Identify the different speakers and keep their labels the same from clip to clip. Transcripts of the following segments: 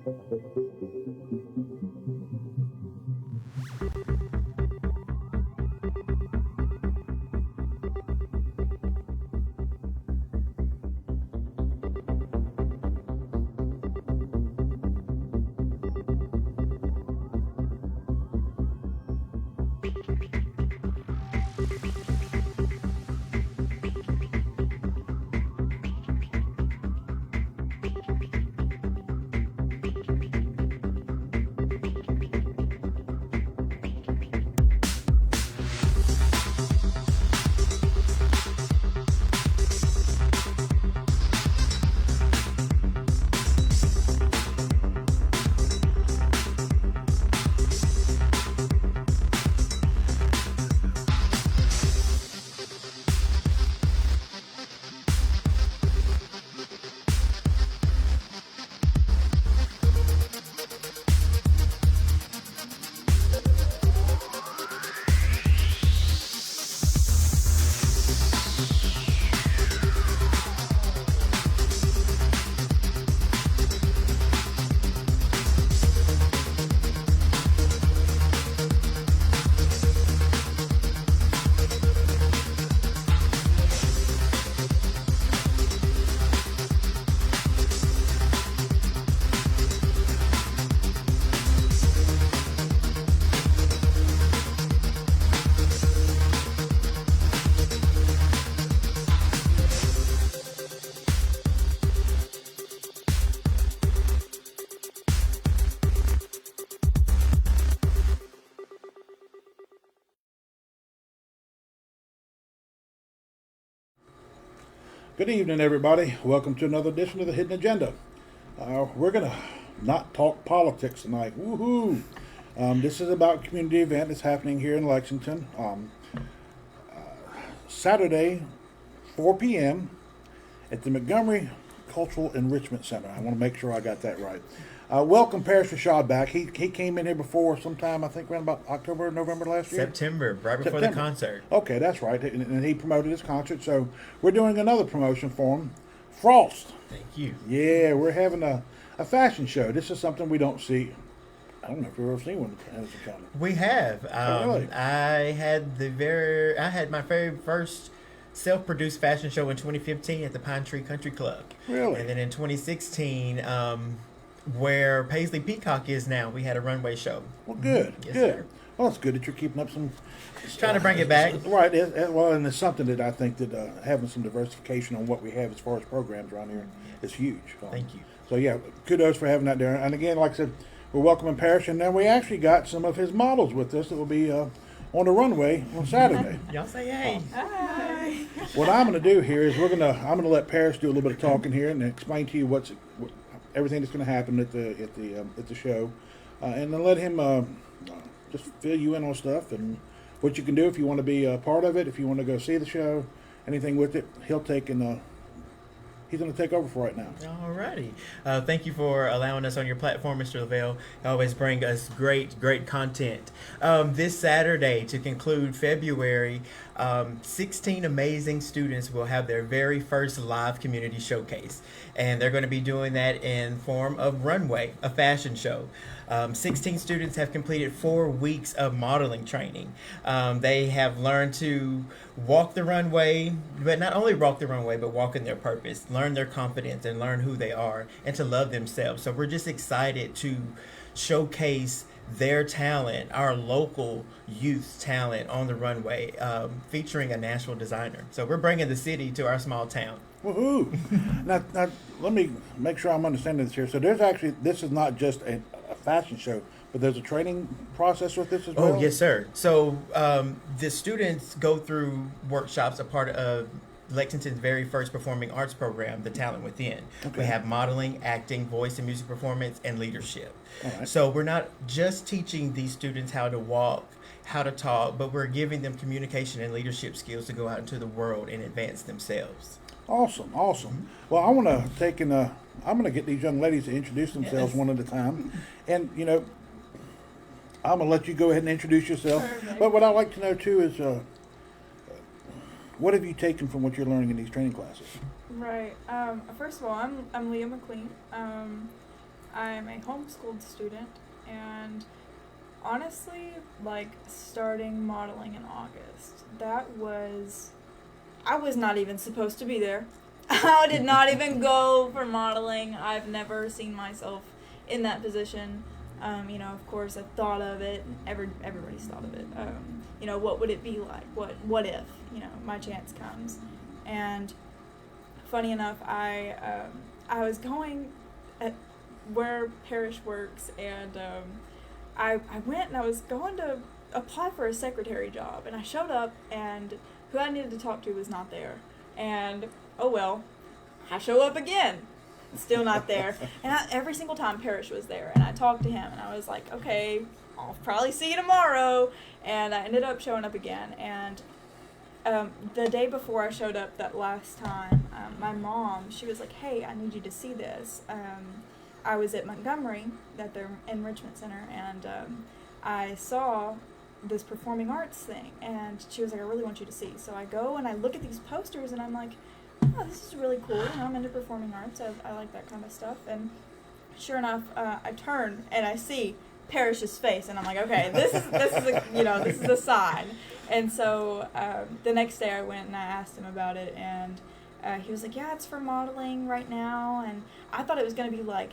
Speaker 1: Good evening, everybody. Welcome to another edition of the Hidden Agenda. We're going to not talk politics tonight. Woohoo! This is about a community event that's happening here in Lexington. Saturday, 4 p.m. at the Montgomery Cultural Enrichment Center. I want to make sure I got that right. Welcome Parrish Rashad back. He came in here before sometime, I think around about October, November last year?
Speaker 2: September, right before the concert.
Speaker 1: Okay, that's right. And he promoted his concert. So we're doing another promotion for him. Frost.
Speaker 2: Thank you.
Speaker 1: Yeah, we're having a fashion show. This is something we don't see. I don't know if you've ever seen one as a county.
Speaker 2: We have.
Speaker 1: Really?
Speaker 2: I had my very first self-produced fashion show in 2015 at the Pine Tree Country Club.
Speaker 1: Really?
Speaker 2: And then in 2016, where Paisley Peacock is now, we had a runway show.
Speaker 1: Well, good.
Speaker 2: Yes,
Speaker 1: good.
Speaker 2: sir.
Speaker 1: Well, it's good that you're keeping up some.
Speaker 2: Just trying to bring it back.
Speaker 1: Right. Well, and it's something that I think that having some diversification on what we have as far as programs around here is huge.
Speaker 2: Thank you.
Speaker 1: So, yeah, kudos for having that there. And again, like I said, we're welcoming Parrish, and then we actually got some of his models with us that will be on the runway on Saturday.
Speaker 2: Y'all say hey.
Speaker 3: Hi.
Speaker 1: What I'm going to do here is I'm going to let Parrish do a little bit of talking here and explain to you everything that's going to happen at the show, and then let him just fill you in on stuff and what you can do if you want to be a part of it, if you want to go see the show, anything with it. He'll take and he's going to take over for right now.
Speaker 2: Alrighty. Thank you for allowing us on your platform, Mr. Lavelle. You always bring us great content. This Saturday, to conclude February, 16 amazing students will have their very first live community showcase. And they're going to be doing that in form of Runway, a fashion show. 16 students have completed 4 weeks of modeling training. They have learned to walk the runway, but not only walk the runway, but walk in their purpose, learn their confidence, and learn who they are, and to love themselves. So we're just excited to showcase their talent, our local youth talent on the runway, featuring a national designer. So we're bringing the city to our small town.
Speaker 1: Woohoo! now, let me make sure I'm understanding this here. So this is not just a fashion show, but there's a training process with this as well?
Speaker 2: Oh, yes, sir. So the students go through workshops, a part of Lexington's very first performing arts program, The Talent Within.
Speaker 1: Okay.
Speaker 2: We have modeling, acting, voice and music performance, and leadership.
Speaker 1: All right.
Speaker 2: So we're not just teaching these students how to walk, how to talk, but we're giving them communication and leadership skills to go out into the world and advance themselves.
Speaker 1: Awesome. Well, I want to take and I'm going to get these young ladies to introduce themselves one at a time, and I'm going to let you go ahead and introduce yourself.
Speaker 3: Perfect.
Speaker 1: But what I'd like to know too is, what have you taken from what you're learning in these training classes?
Speaker 3: Right. First of all, I'm Leah McLean. I'm a homeschooled student, and honestly, like, starting modeling in August, I was not even supposed to be there. I did not even go for modeling. I've never seen myself in that position. Of course, I've thought of it. Everybody's thought of it. What would it be like? What if, my chance comes? And funny enough, I was going at where Parrish works, and I went and I was going to apply for a secretary job, and I showed up, and who I needed to talk to was not there. And oh well, I show up again, still not there. And every single time Parrish was there, and I talked to him, and I was like, okay, I'll probably see you tomorrow. And I ended up showing up again. And the day before I showed up that last time, my mom, she was like, hey, I need you to see this. I was at Montgomery at their enrichment center, and I saw this performing arts thing, and she was like, I really want you to see. So I go and I look at these posters, and I'm like, oh, this is really cool. I'm into performing arts. I like that kind of stuff. And sure enough, I turn and I see Parrish's face, and I'm like, okay, this is a sign. And so the next day I went and I asked him about it, and he was like, yeah, it's for modeling right now. And I thought it was going to be like,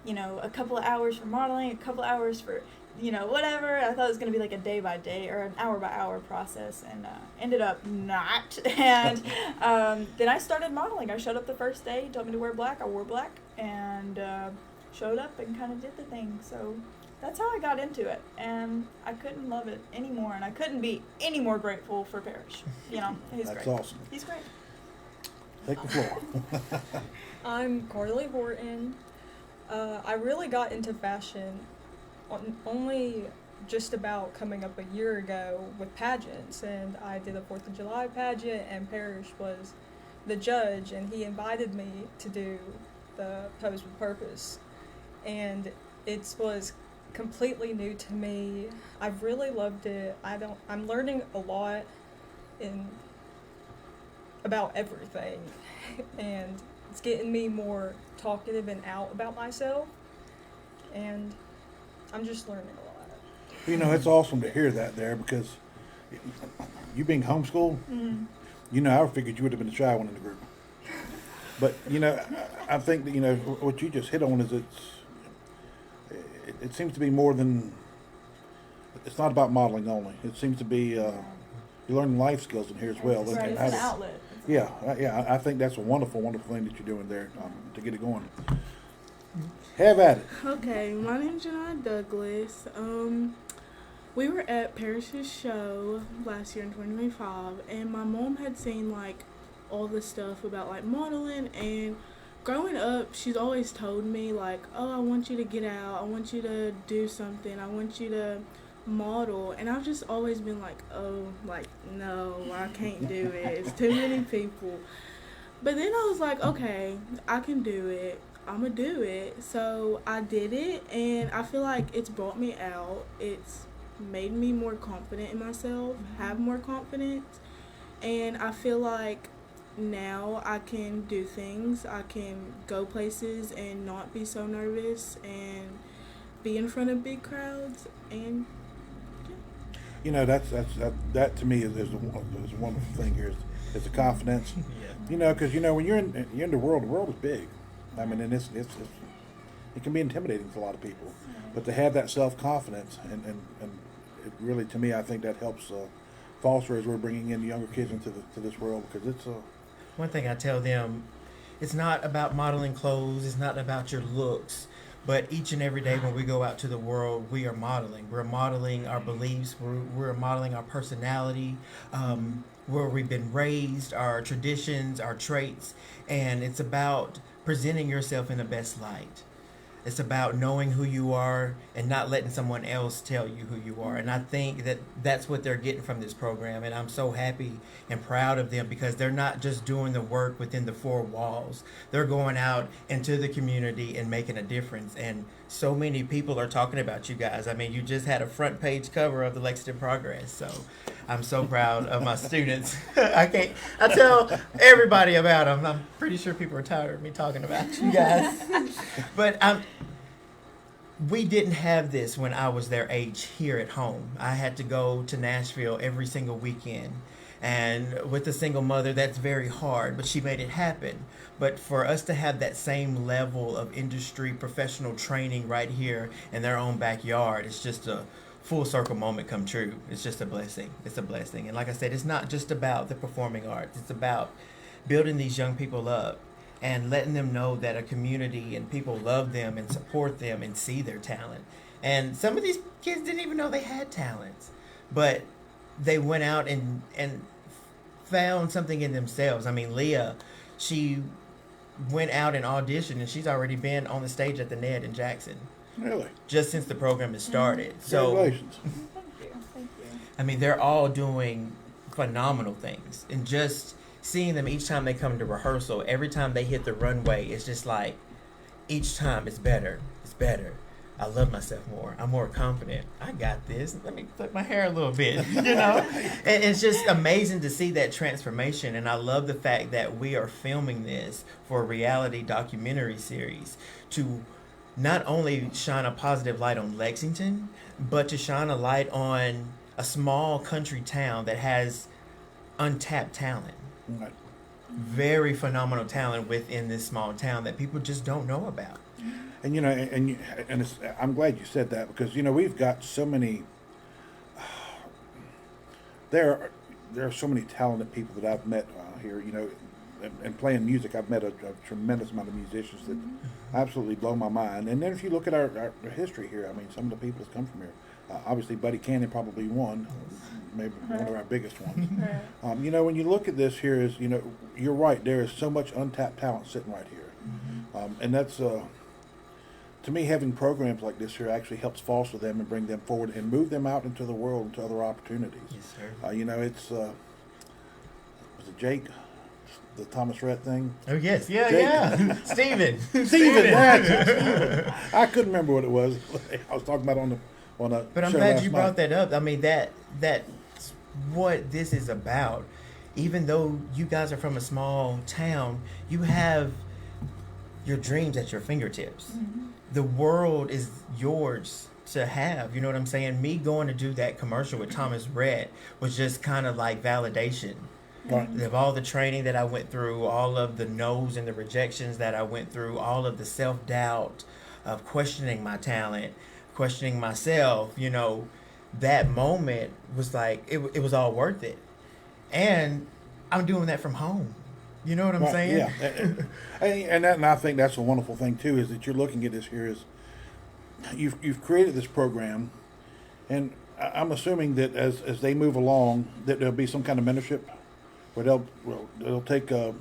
Speaker 3: a couple of hours for modeling, a couple of hours for, whatever. I thought it was going to be like a day by day or an hour by hour process, and ended up not. And then I started modeling. I showed up the first day, he told me to wear black. I wore black, and showed up and kind of did the thing. So that's how I got into it, and I couldn't love it anymore, and I couldn't be any more grateful for Parrish. He's
Speaker 1: That's
Speaker 3: great.
Speaker 1: awesome.
Speaker 3: He's great.
Speaker 1: Take the floor.
Speaker 4: I'm Carly Horton. I really got into fashion only just about coming up a year ago with pageants, and I did a 4th of July pageant, and Parrish was the judge, and he invited me to do the Pose with Purpose, and it was completely new to me. I've really loved it. I'm learning a lot about everything, and it's getting me more talkative and out about myself, and I'm just learning a lot.
Speaker 1: It's awesome to hear that there, because you being homeschooled, I figured you would have been the shy one in the group. But, I think that, what you just hit on is it seems to be more than, it's not about modeling only. It seems to be, you're learning life skills in here as well.
Speaker 3: Right,
Speaker 1: And
Speaker 3: it's
Speaker 1: how
Speaker 3: an
Speaker 1: to-
Speaker 3: outlet.
Speaker 1: Yeah, I think that's a wonderful, wonderful thing that you're doing there to get it going. Have at it.
Speaker 5: Okay, my name's Janai Douglas. We were at Parrish's show last year in 2025, and my mom had seen all the stuff about modeling, and growing up, she's always told me oh, I want you to get out, I want you to do something, I want you to model, and I've just always been no, I can't do it, it's too many people. But then I was like, okay, I can do it, I'm gonna do it. So I did it, and I feel like it's brought me out, it's made me more confident in myself, have more confidence, and I feel like now I can do things, I can go places and not be so nervous and be in front of big crowds, and
Speaker 1: that to me is a wonderful thing here. Is the confidence. Because when you're in the world is big. I mean, and it can be intimidating for a lot of people, but to have that self-confidence and it really, to me, I think that helps foster as we're bringing in younger kids into this world, because it's
Speaker 2: One thing I tell them, it's not about modeling clothes, it's not about your looks, but each and every day when we go out to the world, we are modeling. We're modeling our beliefs, we're modeling our personality, where we've been raised, our traditions, our traits, and it's about presenting yourself in the best light. It's about knowing who you are and not letting someone else tell you who you are. And I think that that's what they're getting from this program. And I'm so happy and proud of them, because they're not just doing the work within the four walls. They're going out into the community and making a difference. And so many people are talking about you guys. I mean, you just had a front page cover of the Lexington Progress. So I'm so proud of my students. I tell everybody about them. I'm pretty sure people are tired of me talking about you guys. But we didn't have this when I was their age here at home. I had to go to Nashville every single weekend. And with a single mother, that's very hard, but she made it happen. But for us to have that same level of industry professional training right here in their own backyard, it's just a full circle moment come true. It's just a blessing. It's a blessing. And like I said, it's not just about the performing arts. It's about building these young people up and letting them know that a community and people love them and support them and see their talent. And some of these kids didn't even know they had talents, but they went out and found something in themselves. I mean, Leah, she went out and auditioned, and she's already been on the stage at the Ned in Jackson
Speaker 1: Really?
Speaker 2: just since the program has started. So,
Speaker 1: Congratulations.
Speaker 3: Thank you.
Speaker 2: I mean, they're all doing phenomenal things, and just seeing them each time they come to rehearsal, every time they hit the runway, it's just like each time it's better. It's better. I love myself more. I'm more confident. I got this. Let me flip my hair a little bit, you know? And it's just amazing to see that transformation. And I love the fact that we are filming this for a reality documentary series to not only shine a positive light on Lexington, but to shine a light on a small country town that has untapped talent.
Speaker 1: Right.
Speaker 2: Very phenomenal talent within this small town that people just don't know about.
Speaker 1: And and it's, I'm glad you said that, because we've got so many. There are so many talented people that I've met here. And playing music, I've met a tremendous amount of musicians that absolutely blow my mind. And then if you look at our history here, I mean, some of the people that come from here. Obviously, Buddy Cannon probably one, maybe one of our biggest ones. When you look at this here, you're right. There is so much untapped talent sitting right here, and that's. To me, having programs like this here actually helps foster them and bring them forward and move them out into the world, into other opportunities.
Speaker 2: Yes, sir.
Speaker 1: It's was it Jake, the Thomas Rhett thing?
Speaker 2: Oh yes, yeah,
Speaker 1: Jake.
Speaker 2: yeah. Steven.
Speaker 1: Steven, that's it, Steven. I couldn't remember what it was. I was talking about on a.
Speaker 2: But I'm
Speaker 1: show
Speaker 2: glad
Speaker 1: last
Speaker 2: you
Speaker 1: night.
Speaker 2: brought that up. I mean, that's what this is about. Even though you guys are from a small town, you have your dreams at your fingertips. The world is yours to have. You know what I'm saying? Me going to do that commercial with Thomas Rhett was just kind of like validation
Speaker 1: Right.
Speaker 2: of all the training that I went through, all of the no's and the rejections that I went through, all of the self-doubt of questioning my talent, questioning myself. That moment was like, it was all worth it. And I'm doing that from home. You know what I'm
Speaker 1: Right,
Speaker 2: saying?
Speaker 1: Yeah, and I think that's a wonderful thing too, is that you're looking at this here is you've created this program, and I'm assuming that as they move along, that there'll be some kind of mentorship, where they'll take the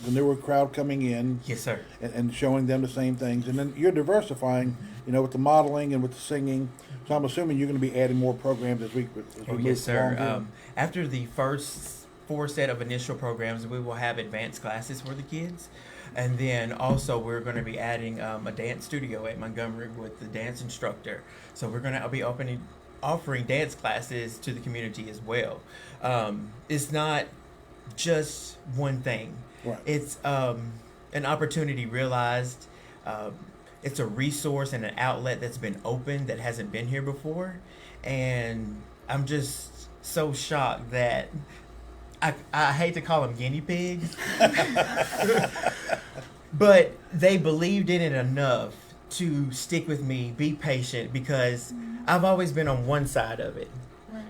Speaker 1: newer crowd coming in,
Speaker 2: Yes, sir.
Speaker 1: and showing them the same things, and then you're diversifying, with the modeling and with the singing. So I'm assuming you're going to be adding more programs as we
Speaker 2: Oh,
Speaker 1: move
Speaker 2: yes, sir.
Speaker 1: along here.
Speaker 2: After the first 4 set of initial programs, we will have advanced classes for the kids. And then also we're going to be adding a dance studio at Montgomery with the dance instructor. So we're going to be offering dance classes to the community as well. It's not just one thing.
Speaker 1: Right.
Speaker 2: It's an opportunity realized. It's a resource and an outlet that's been opened that hasn't been here before. And I'm just so shocked that I hate to call them guinea pigs, but they believed in it enough to stick with me, be patient, because I've always been on one side of it.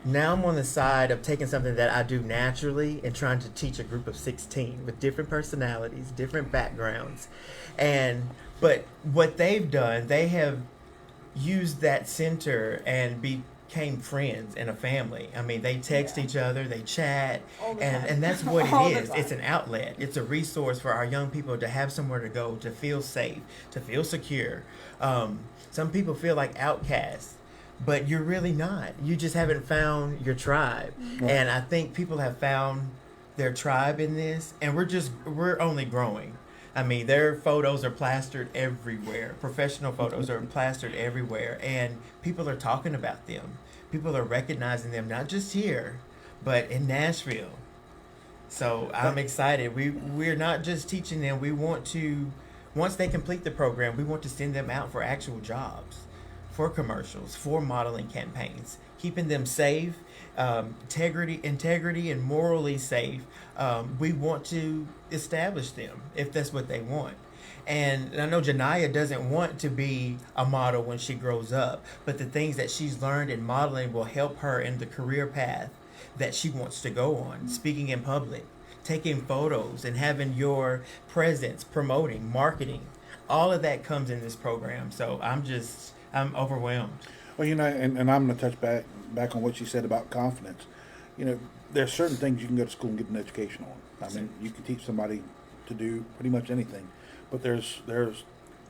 Speaker 2: Now I'm on the side of taking something that I do naturally and trying to teach a group of 16 with different personalities, different backgrounds. But what they've done, they have used that center and became friends and a family. I mean, they text each other, they chat,
Speaker 3: All the time.
Speaker 2: and that's what
Speaker 3: All
Speaker 2: it
Speaker 3: the
Speaker 2: is.
Speaker 3: time.
Speaker 2: It's an outlet. It's a resource for our young people to have somewhere to go, to feel safe, to feel secure. Some people feel like outcasts, but you're really not. You just haven't found your tribe.
Speaker 1: Right.
Speaker 2: And I think people have found their tribe in this, and we're only growing. I mean, their photos are plastered everywhere. Professional photos are plastered everywhere, and people are talking about them. People are recognizing them, not just here, but in Nashville. So I'm excited. We're not just teaching them. We want to, once they complete the program, we want to send them out for actual jobs. for commercials, for modeling campaigns, keeping them safe, integrity and morally safe. We want to establish them if that's what they want. And I know Janiyah doesn't want to be a model when she grows up, but the things that she's learned in modeling will help her in the career path that she wants to go on. Speaking in public, taking photos, and having your presence, promoting, marketing, all of that comes in this program. So I'm overwhelmed.
Speaker 1: Well, and I'm going to touch back on what you said about confidence. There's certain things you can go to school and get an education on. I mean, you can teach somebody to do pretty much anything, but there's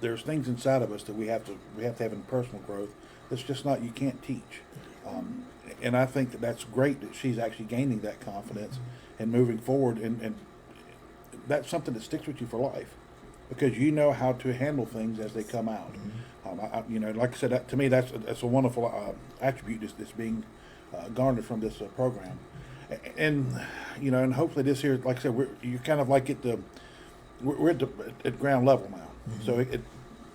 Speaker 1: things inside of us that we have to have in personal growth. That's just not, you can't teach. And I think that's great that she's actually gaining that confidence and moving forward, and that's something that sticks with you for life, because you know how to handle things as they come out. Like I said, to me, that's a wonderful attribute that's being garnered from this program, and hopefully this here, like I said, you're kind of like we're at ground level now, so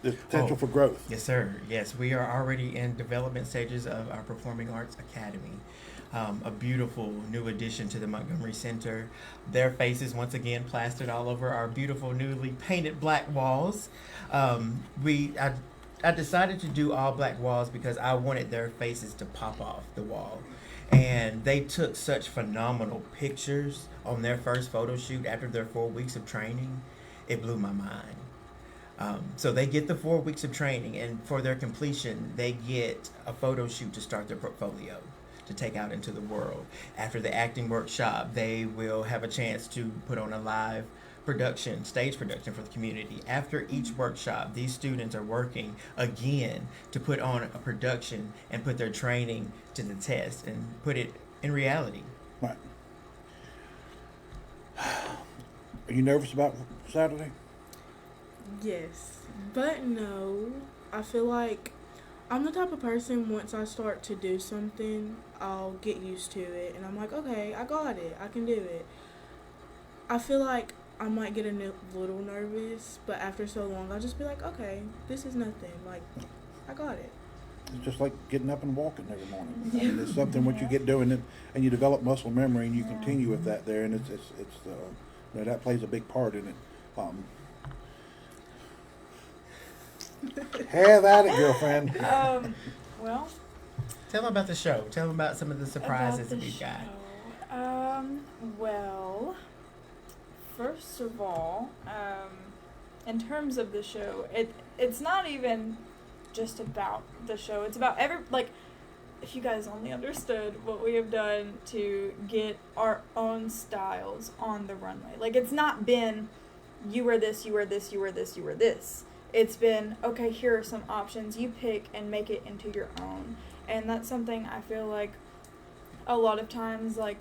Speaker 1: there's potential for growth.
Speaker 2: Yes, sir. Yes, we are already in development stages of our Performing Arts Academy. A beautiful new addition to the Montgomery Center. Their faces once again plastered all over our beautiful newly painted black walls. I decided to do all black walls because I wanted their faces to pop off the wall. And they took such phenomenal pictures on their first photo shoot after their 4 weeks of training. It blew my mind. So they get the 4 weeks of training, and for their completion, they get a photo shoot to start their portfolio to take out into the world. After the acting workshop, they will have a chance to put on a live stage production for the community. After each workshop, these students are working again to put on a production and put their training to the test and put it in reality.
Speaker 1: Right. Are you nervous about Saturday?
Speaker 5: Yes, but no. I feel like I'm the type of person, once I start to do something, I'll get used to it, and I'm like, okay, I got it, I can do it. I feel like I might get a little nervous, but after so long, I'll just be like, okay, this is nothing. Like, I got it.
Speaker 1: It's just like getting up and walking every morning. I mean, it's something once you get doing it, and you develop muscle memory, and you continue with that there, and it's that plays a big part in it. Have at it, girlfriend.
Speaker 3: Well,
Speaker 2: Tell them about the show. Tell them about some of the surprises
Speaker 3: about
Speaker 2: that
Speaker 3: the
Speaker 2: we've got.
Speaker 3: show. Well, first of all, in terms of the show, it's not even just about the show. It's about if you guys only understood what we have done to get our own styles on the runway. Like, it's not been, you wear this, you wear this, you wear this, you wear this. It's been, okay, here are some options. You pick and make it into your own. And that's something I feel like a lot of times, like,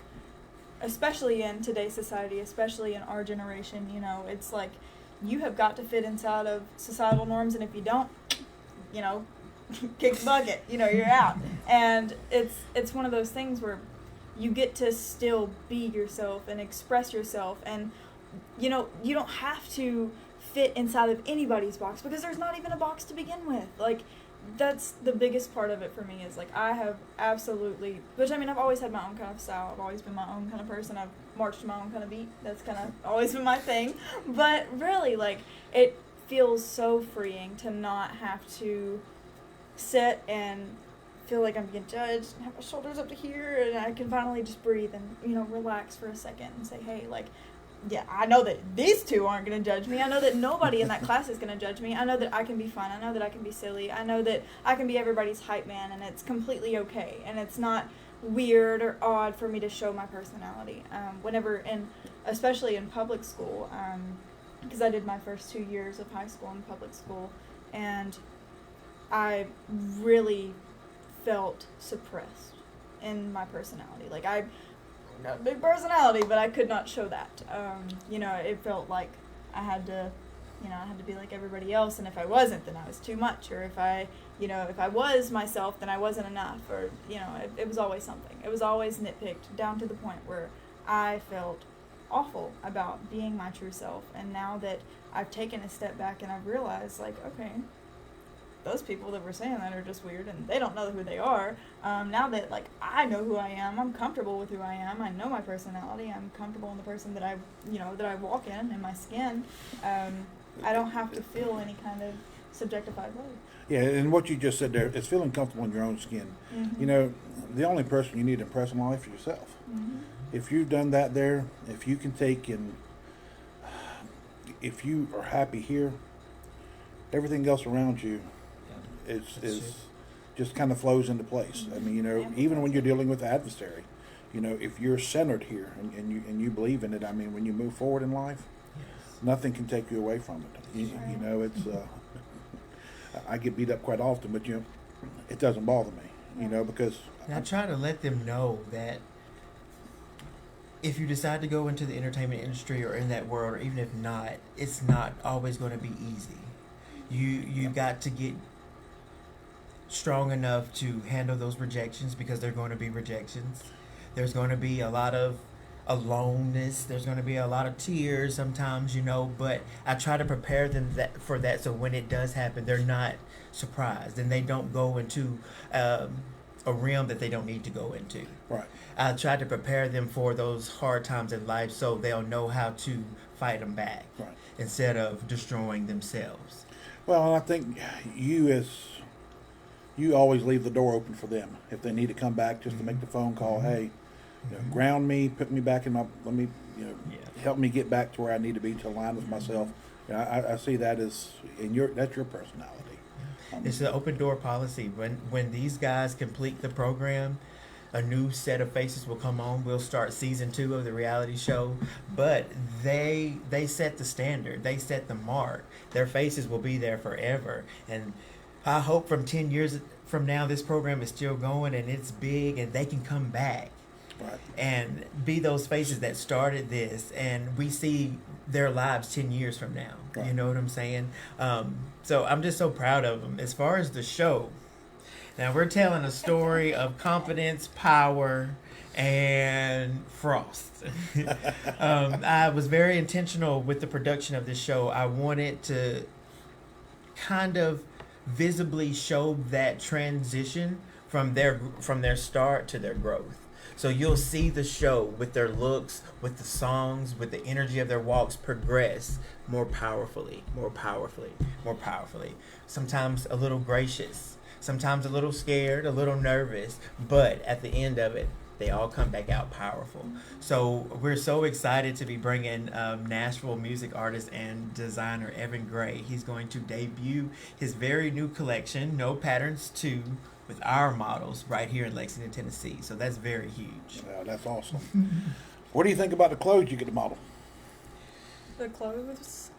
Speaker 3: especially in today's society, especially in our generation, it's like you have got to fit inside of societal norms, and if you don't, kick the bucket, you're out. And it's one of those things where you get to still be yourself and express yourself, and you don't have to fit inside of anybody's box, because there's not even a box to begin with. Like, that's the biggest part of it for me, is like I have absolutely, which I mean, I've always had my own kind of style. I've always been my own kind of person. I've marched to my own kind of beat. That's kind of always been my thing. But really, like, it feels so freeing to not have to sit and feel like I'm being judged and have my shoulders up to here, and I can finally just breathe and relax for a second and say, hey, like, yeah, I know that these two aren't going to judge me. I know that nobody in that class is going to judge me. I know that I can be fun. I know that I can be silly. I know that I can be everybody's hype man, and it's completely okay. And it's not weird or odd for me to show my personality. Especially in public school, because I did my first 2 years of high school in public school, and I really felt suppressed in my personality. Like, I got a big personality, but I could not show that. It felt like I had to be like everybody else, and if I wasn't, then I was too much, or if I was myself, then I wasn't enough, or, it was always something. It was always nitpicked down to the point where I felt awful about being my true self. And now that I've taken a step back and I've realized, like, okay, those people that were saying that are just weird and they don't know who they are. Now that like I know who I am, I'm comfortable with who I am. I know my personality. I'm comfortable in the person that I walk in my skin. I don't have to feel any kind of subjectified way.
Speaker 1: Yeah, and what you just said there is feeling comfortable in your own skin.
Speaker 3: Mm-hmm.
Speaker 1: You know, the only person you need to impress in life is yourself.
Speaker 3: Mm-hmm.
Speaker 1: If you've done that there, if you can take and if you are happy here, everything else around you is just kind of flows into place. I mean, you know, even when you're dealing with the adversary, you know, if you're centered here and you believe in it, I mean, when you move forward in life, nothing can take you away from it. You know, it's I get beat up quite often, but you know, it doesn't bother me. You know, because
Speaker 2: And I try to let them know that if you decide to go into the entertainment industry or in that world, or even if not, it's not always going to be easy. You got to get strong enough to handle those rejections, because they're going to be rejections. There's going to be a lot of aloneness. There's going to be a lot of tears sometimes, you know, but I try to prepare them for that, so when it does happen, they're not surprised and they don't go into a realm that they don't need to go into.
Speaker 1: right.
Speaker 2: I try to prepare them for those hard times in life so they'll know how to fight them back,
Speaker 1: Right.
Speaker 2: instead of destroying themselves.
Speaker 1: Well, I think you always leave the door open for them if they need to come back, just to make the phone call. Hey, you know, ground me, put me back in my, let me, you know, help me get back to where I need to be to align with myself. You know, I see that as that's your personality.
Speaker 2: It's an open door policy. When these guys complete the program, a new set of faces will come on. We'll start season 2 of the reality show, but they set the standard. They set the mark. Their faces will be there forever, and I hope from 10 years from now, this program is still going and it's big, and they can come back
Speaker 1: Right.
Speaker 2: and be those faces that started this, and we see their lives 10 years from now.
Speaker 1: Right.
Speaker 2: You know what I'm saying? So I'm just so proud of them. As far as the show, now we're telling a story of confidence, power, and frost. I was very intentional with the production of this show. I wanted to kind of visibly show that transition from their start to their growth. So you'll see the show with their looks, with the songs, with the energy of their walks progress more powerfully, more powerfully, more powerfully. Sometimes a little gracious, sometimes a little scared, a little nervous, but at the end of it, they all come back out powerful. So we're so excited to be bringing Nashville music artist and designer Evan Gray. He's going to debut his very new collection, No Patterns 2, with our models right here in Lexington, Tennessee. So that's very huge.
Speaker 1: Yeah, that's awesome. What do you think about the clothes you get to model?
Speaker 4: The clothes,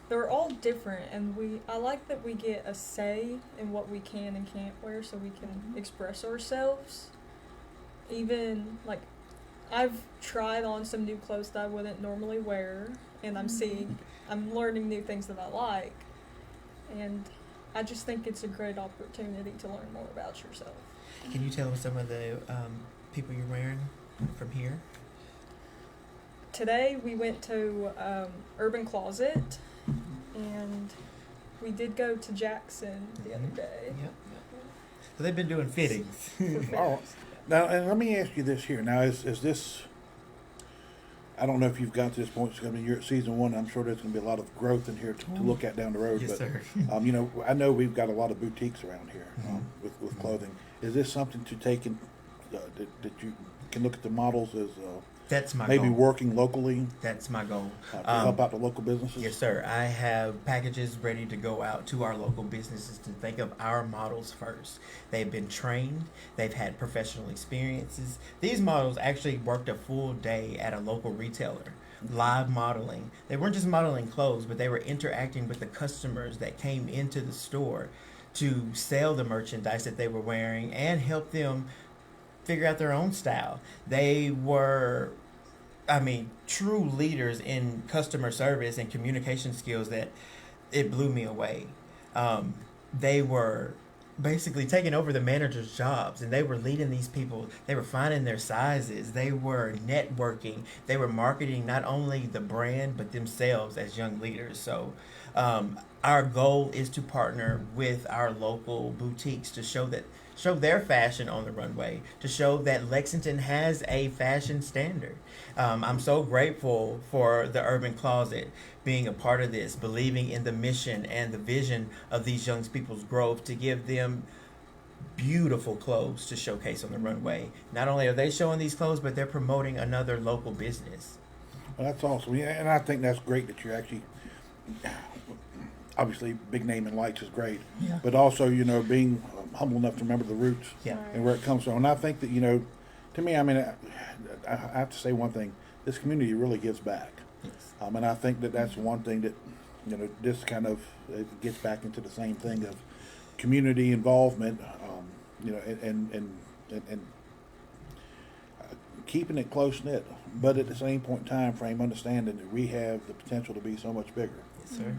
Speaker 4: they're all different, and I like that we get a say in what we can and can't wear, so we can express ourselves. Even like I've tried on some new clothes that I wouldn't normally wear, and I'm learning new things that I like, and I just think it's a great opportunity to learn more about yourself.
Speaker 2: Can you tell us some of the people you're wearing from here?
Speaker 4: Today we went to Urban Closet, and we did go to Jackson the other day.
Speaker 2: Yep. So they've been doing fittings.
Speaker 1: All right. Now, and let me ask you this here. Now, is this? I don't know if you've got to this point. It's going to be you're at season 1. I'm sure there's going to be a lot of growth in here to look at down the road.
Speaker 2: Yes,
Speaker 1: but,
Speaker 2: sir.
Speaker 1: you know, I know we've got a lot of boutiques around here with clothing. Is this something to take in that you can look at the models as
Speaker 2: That's my
Speaker 1: maybe
Speaker 2: goal.
Speaker 1: working locally
Speaker 2: That's my goal.
Speaker 1: to help out the local businesses?
Speaker 2: Yes, sir. I have packages ready to go out to our local businesses to think of our models first. They've been trained. They've had professional experiences. These models actually worked a full day at a local retailer, live modeling. They weren't just modeling clothes, but they were interacting with the customers that came into the store to sell the merchandise that they were wearing and help them figure out their own style. They were, true leaders in customer service and communication skills that it blew me away. They were basically taking over the manager's jobs, and they were leading these people. They were finding their sizes. They were networking. They were marketing not only the brand but themselves as young leaders. So Our goal is to partner with our local boutiques to show their fashion on the runway, to show that Lexington has a fashion standard. I'm so grateful for the Urban Closet being a part of this, believing in the mission and the vision of these young people's growth to give them beautiful clothes to showcase on the runway. Not only are they showing these clothes, but they're promoting another local business.
Speaker 1: Well, that's awesome. Yeah, and I think that's great that you're actually, obviously, big name in lights is great,
Speaker 2: Yeah.
Speaker 1: but also, being humble enough to remember the roots
Speaker 2: Yeah.
Speaker 1: and where it comes from. And I think that, to me, I mean, I have to say one thing: this community really gives back.
Speaker 2: Yes.
Speaker 1: And I think that that's one thing that, this kind of gets back into the same thing of community involvement, and keeping it close knit, but at the same point in time frame, understanding that we have the potential to be so much bigger.
Speaker 2: Yes, sir.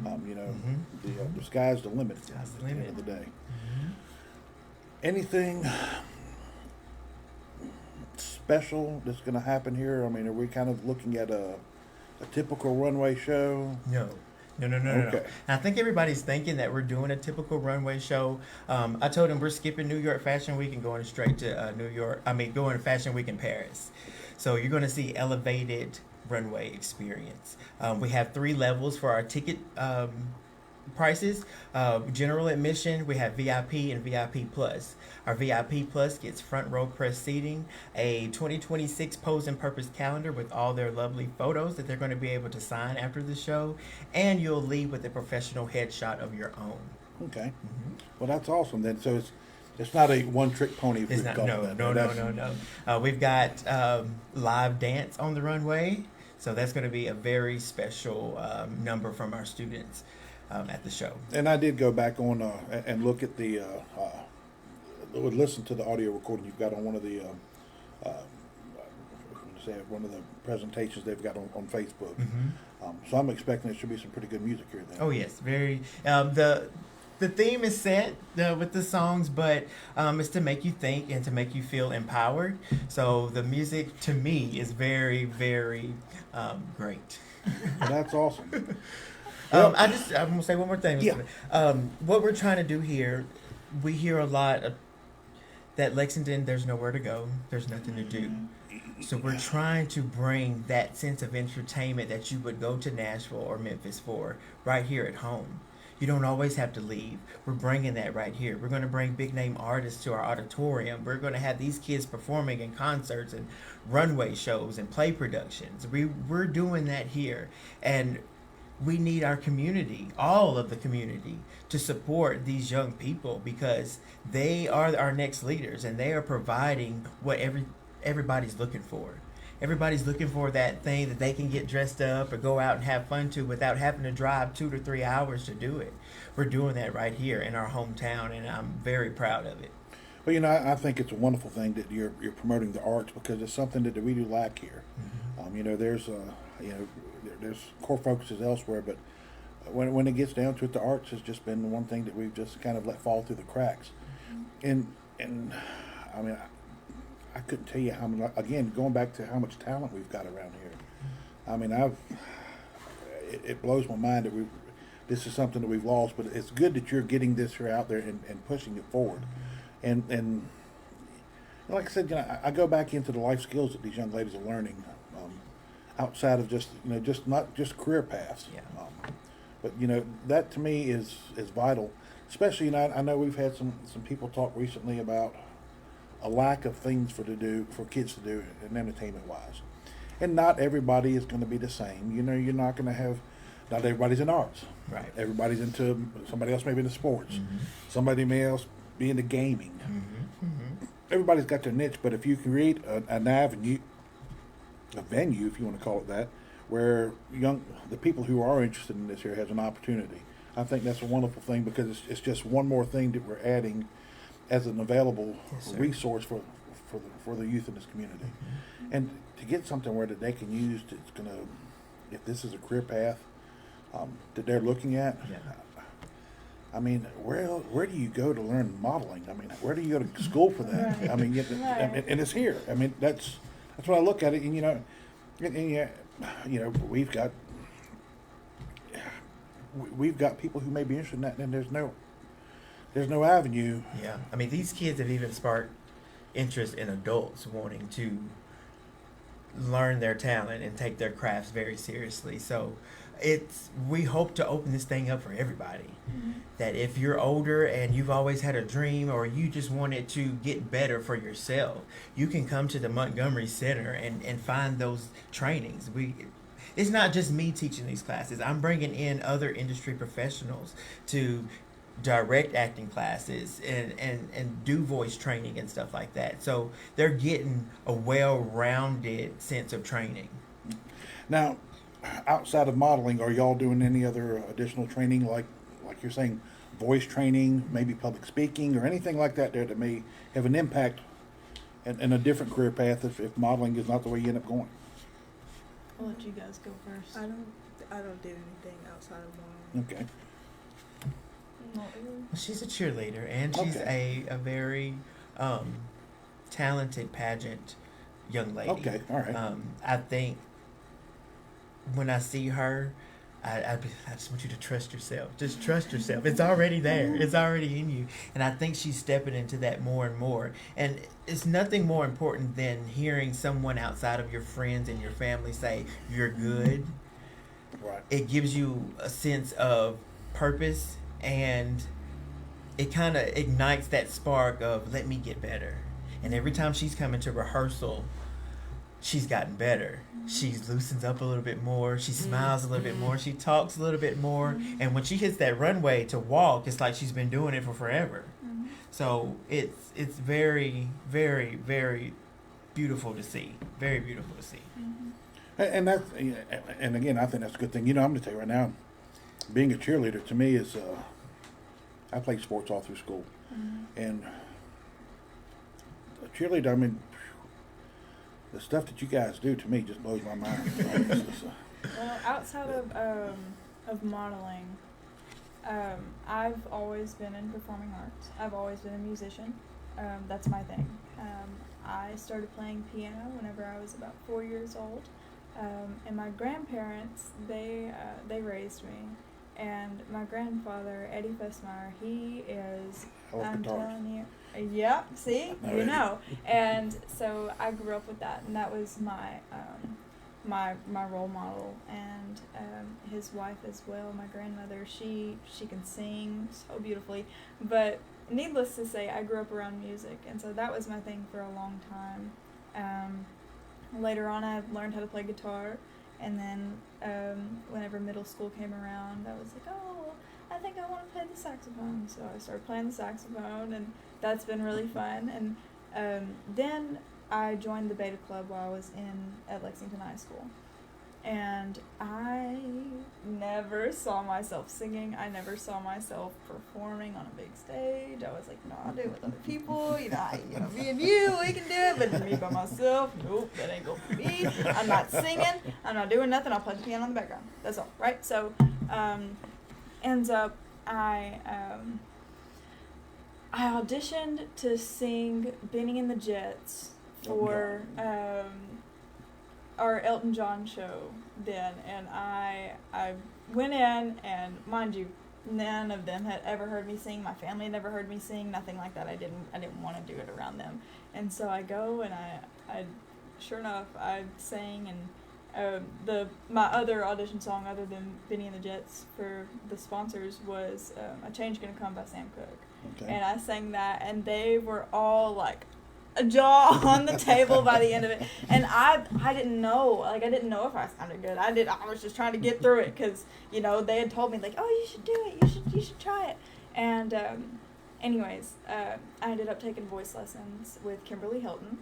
Speaker 1: The sky's the limit.
Speaker 2: Sky's the
Speaker 1: at the end
Speaker 2: limit.
Speaker 1: of the day. Anything special that's going to happen here? I mean, are we kind of looking at a typical runway show?
Speaker 2: No. No.
Speaker 1: Okay.
Speaker 2: I think everybody's thinking that we're doing a typical runway show. I told them we're skipping New York Fashion Week and going straight to going to Fashion Week in Paris. So you're going to see elevated runway experience. We have 3 levels for our ticket prices. General admission, we have VIP and VIP Plus. Our VIP Plus gets front row press seating, a 2026 Pose and Purpose calendar with all their lovely photos that they're going to be able to sign after the show, and you'll leave with a professional headshot of your own.
Speaker 1: Okay. Well, that's awesome then. So it's not a one-trick pony. If
Speaker 2: It's
Speaker 1: we
Speaker 2: not,
Speaker 1: call
Speaker 2: no,
Speaker 1: it that.
Speaker 2: no,
Speaker 1: That's-
Speaker 2: no, no. We've got live dance on the runway, so that's going to be a very special number from our students at the show.
Speaker 1: And I did go back on and look at the would listen to the audio recording you've got on one of the one of the presentations they've got on Facebook. So I'm expecting there should be some pretty good music here then.
Speaker 2: Oh yes, very. The theme is set with the songs, but it's to make you think and to make you feel empowered. So the music to me is very, very great.
Speaker 1: Well, that's awesome.
Speaker 2: I'm gonna say one more thing.
Speaker 1: Yeah.
Speaker 2: What we're trying to do here, we hear a lot that Lexington, there's nowhere to go, there's nothing to do. So we're trying to bring that sense of entertainment that you would go to Nashville or Memphis for right here at home. You don't always have to leave. We're bringing that right here. We're going to bring big name artists to our auditorium. We're going to have these kids performing in concerts and runway shows and play productions. We're doing that here. And we need our community, all of the community, to support these young people because they are our next leaders and they are providing what everybody's looking for. Everybody's looking for that thing that they can get dressed up or go out and have fun to without having to drive 2 to 3 hours to do it. We're doing that right here in our hometown, and I'm very proud of it.
Speaker 1: Well, I think it's a wonderful thing that you're promoting the arts because it's something that we do lack here. There's core focuses elsewhere, but when it gets down to it, the arts has just been the one thing that we've just kind of let fall through the cracks. And I mean, I couldn't tell you how much. Again, going back to how much talent we've got around here. I mean, it blows my mind that this is something that we've lost, but it's good that you're getting this here out there and pushing it forward. And like I said, I go back into the life skills that these young ladies are learning outside of just not just career paths.
Speaker 2: Yeah.
Speaker 1: But that to me is vital, especially. I know we've had some people talk recently about a lack of things for kids to do in entertainment wise, and not everybody is going to be the same. You're not going to have. Not everybody's in arts.
Speaker 2: Right.
Speaker 1: Everybody's into somebody else may be into sports. Somebody may else be into gaming. Everybody's got their niche, but if you create an avenue, a venue, if you want to call it that, where the people who are interested in this here has an opportunity, I think that's a wonderful thing because it's just one more thing that we're adding as an available resource for the youth in this community, and to get something where that they can use. It's gonna, if this is a career path that they're looking at.
Speaker 2: Yeah.
Speaker 1: I mean, where do you go to learn modeling? I mean, where do you go to school for that?
Speaker 3: Right.
Speaker 1: I mean, and it's here. I mean, that's when I look at it, and we've got we've got people who may be interested in that, and there's no avenue.
Speaker 2: Yeah, I mean, these kids have even sparked interest in adults wanting to learn their talent and take their crafts very seriously. So we hope to open this thing up for everybody. That if you're older and you've always had a dream, or you just wanted to get better for yourself, you can come to the Montgomery Center and find those trainings. It's not just me teaching these classes. I'm bringing in other industry professionals to direct acting classes and do voice training and stuff like that. So they're getting a well-rounded sense of training.
Speaker 1: Now, outside of modeling, are y'all doing any other additional training, like you're saying, voice training, maybe public speaking, or anything like that there that may have an impact and a different career path if modeling is not the way you end up going?
Speaker 3: I'll let you guys go first.
Speaker 5: I don't do anything outside of modeling.
Speaker 1: Okay.
Speaker 3: Not really.
Speaker 2: Well, she's a cheerleader, and she's
Speaker 1: Okay.
Speaker 2: a very talented pageant young lady.
Speaker 1: Okay, all right.
Speaker 2: I think when I see her, I just want you to trust yourself. Just trust yourself. It's already there. It's already in you. And I think she's stepping into that more and more. And it's nothing more important than hearing someone outside of your friends and your family say, "You're good."
Speaker 1: Right.
Speaker 2: It gives you a sense of purpose, and it kind of ignites that spark of, let me get better. And every time she's coming to rehearsal, she's gotten better. She loosens up a little bit more. She smiles a little bit more. She talks a little bit more. And when she hits that runway to walk, it's like she's been doing it for forever. So it's very, very, very beautiful to see. Very beautiful to see.
Speaker 1: And that's, and again, I think that's a good thing. You know, I'm going to tell you right now, being a cheerleader to me is, I played sports all through school. And a cheerleader, I mean, the stuff that you guys do to me just blows my mind.
Speaker 3: Well, outside of modeling, I've always been in performing arts. I've always been a musician. That's my thing. I started playing piano whenever I was about 4 years old, and my grandparents they raised me. And my grandfather, Eddie Fessmeyer, he is, I'm telling you, yep, see, you know. And so I grew up with that, and that was my my role model. And his wife as well, my grandmother, she can sing so beautifully. But needless to say, I grew up around music, and so that was my thing for a long time. Later on, I learned how to play guitar. And then whenever middle school came around, I was like, oh, I think I want to play the saxophone. So I started playing the saxophone, and that's been really fun. And then I joined the Beta Club while I was at Lexington High School. And I never saw myself singing. I never saw myself performing on a big stage. I was like, no, I'll do it with other people. Me and you, we can do it. But me by myself, nope, that ain't going for me. I'm not singing. I'm not doing nothing. I'll play the piano in the background. That's all, right? So, ends up, I auditioned to sing Benny and the Jets for our Elton John show then, and I went in, and mind you, none of them had ever heard me sing. My family had never heard me sing, nothing like that. I didn't want to do it around them. And so I go, and I sure enough, I sang, and my other audition song other than Benny and the Jets for the sponsors was A Change Gonna Come by Sam Cooke.
Speaker 1: Okay.
Speaker 3: And I sang that, and they were all like a jaw on the table by the end of it. And I didn't know, I didn't know if I sounded good. I was just trying to get through it because, they had told me, like, oh, you should do it, you should try it. And anyways, I ended up taking voice lessons with Kimberly Hilton,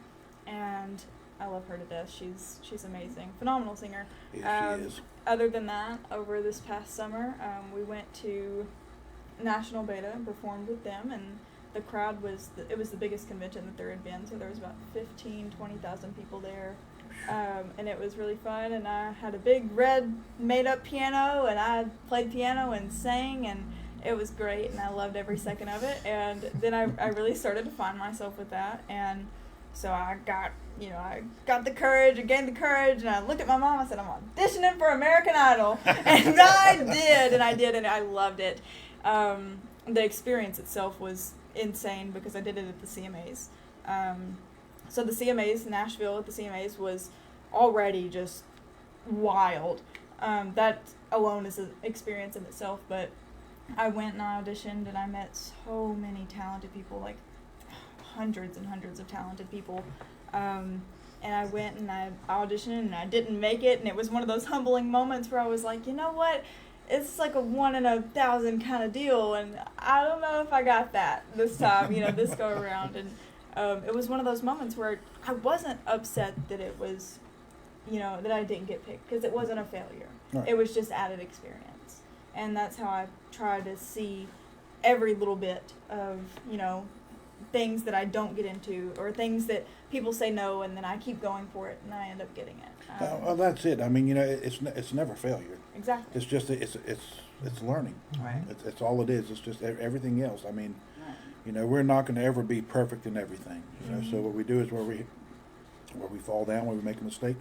Speaker 3: and I love her to death. She's amazing, phenomenal singer.
Speaker 1: Yes, she is.
Speaker 3: Other than that, over this past summer, we went to National Beta and performed with them, and the crowd was the biggest convention that there had been, so there was about 20,000 people there, and it was really fun. And I had a big red made-up piano, and I played piano and sang, and it was great, and I loved every second of it. And then I really started to find myself with that, and So I got the courage, I gained the courage, and I looked at my mom. I said, I'm auditioning for American Idol. And I did, and I loved it. The experience itself was insane because I did it at the CMAs. So the CMAs, Nashville at the CMAs was already just wild. That alone is an experience in itself, but I went and I auditioned and I met so many talented people, like hundreds and hundreds of talented people. And I went and I auditioned and I didn't make it, and it was one of those humbling moments where I was like, you know what? It's like a 1 in 1,000 kind of deal, and I don't know if I got that this time, this go around. And it was one of those moments where I wasn't upset that it was, that I didn't get picked, because it wasn't a failure.
Speaker 1: Right.
Speaker 3: It was just added experience. And that's how I try to see every little bit of, things that I don't get into, or things that people say no, and then I keep going for it, and I end up getting it.
Speaker 1: Well, that's it. I mean, it's never failure.
Speaker 3: Exactly.
Speaker 1: It's just it's learning.
Speaker 2: Right.
Speaker 1: It's all it is. It's just everything else. I mean,
Speaker 3: Right.
Speaker 1: we're not going to ever be perfect in everything. So what we do is where we fall down, where we make a mistake,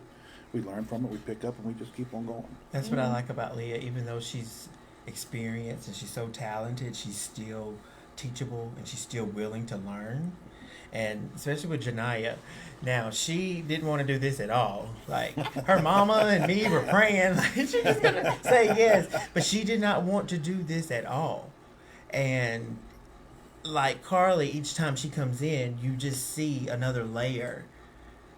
Speaker 1: we learn from it, we pick up, and we just keep on going.
Speaker 2: That's what I like about Leah. Even though she's experienced and she's so talented, she's still teachable and she's still willing to learn. And especially with Janiyah, now she didn't want to do this at all. Like, her mama and me were praying, like, she's just gonna say yes, but she did not want to do this at all. And like Carly, each time she comes in, you just see another layer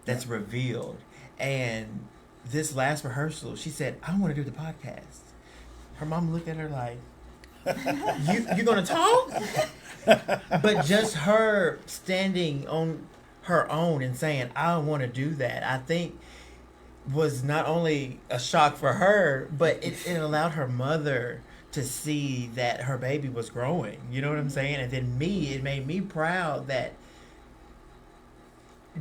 Speaker 2: that's revealed. And this last rehearsal, she said, I want to do the podcast. Her mom looked at her like, you gonna talk? But just her standing on her own and saying, I want to do that, I think was not only a shock for her, but it allowed her mother to see that her baby was growing. You know what I'm saying? And then it made me proud that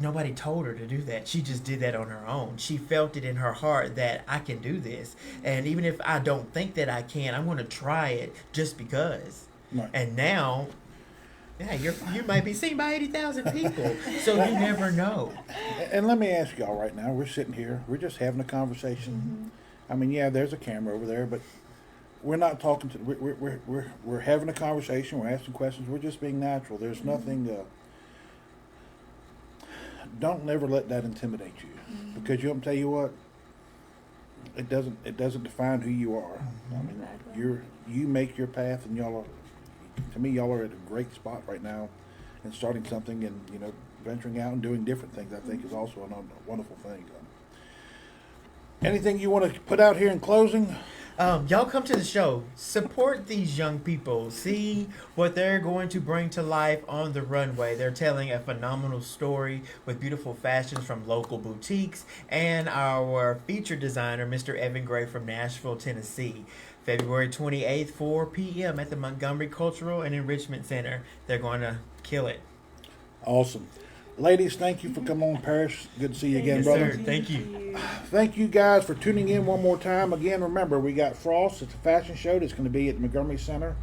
Speaker 2: nobody told her to do that. She just did that on her own. She felt it in her heart that I can do this. And even if I don't think that I can, I'm going to try it just because.
Speaker 1: Right.
Speaker 2: And now, you might be seen by 80,000 people. So you never know.
Speaker 1: And let me ask y'all right now, we're sitting here, we're just having a conversation. I mean, there's a camera over there, but we're not talking to, we're having a conversation, we're asking questions, we're just being natural. There's nothing, don't ever let that intimidate you, because I'm tell you what, it doesn't define who you are. I mean,
Speaker 3: Exactly.
Speaker 1: you make your path, and y'all are at a great spot right now, and starting something, and venturing out and doing different things, I think, is also a wonderful thing. Anything you want to put out here in closing?
Speaker 2: Y'all come to the show, support these young people, see what they're going to bring to life on the runway. They're telling a phenomenal story with beautiful fashions from local boutiques, and our feature designer, Mr. Evan Gray from Nashville, Tennessee. February 28th, 4 p.m. at the Montgomery Cultural and Enrichment Center. They're going to kill it.
Speaker 1: Awesome. Ladies, thank you for coming on, Paris. Good to see you again,
Speaker 2: Yes,
Speaker 1: brother.
Speaker 2: sir. Thank you.
Speaker 1: Thank you guys for tuning in one more time. Again, remember, we got Frost. It's a fashion show that's going to be at the Montgomery Center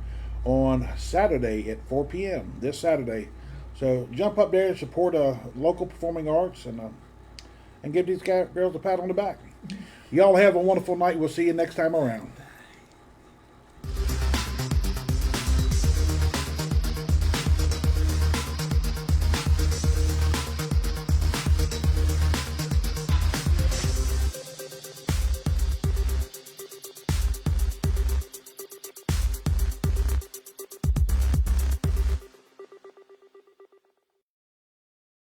Speaker 1: on Saturday at 4 p.m. this Saturday. So jump up there and support local performing arts, and give these girls a pat on the back. Y'all have a wonderful night. We'll see you next time around.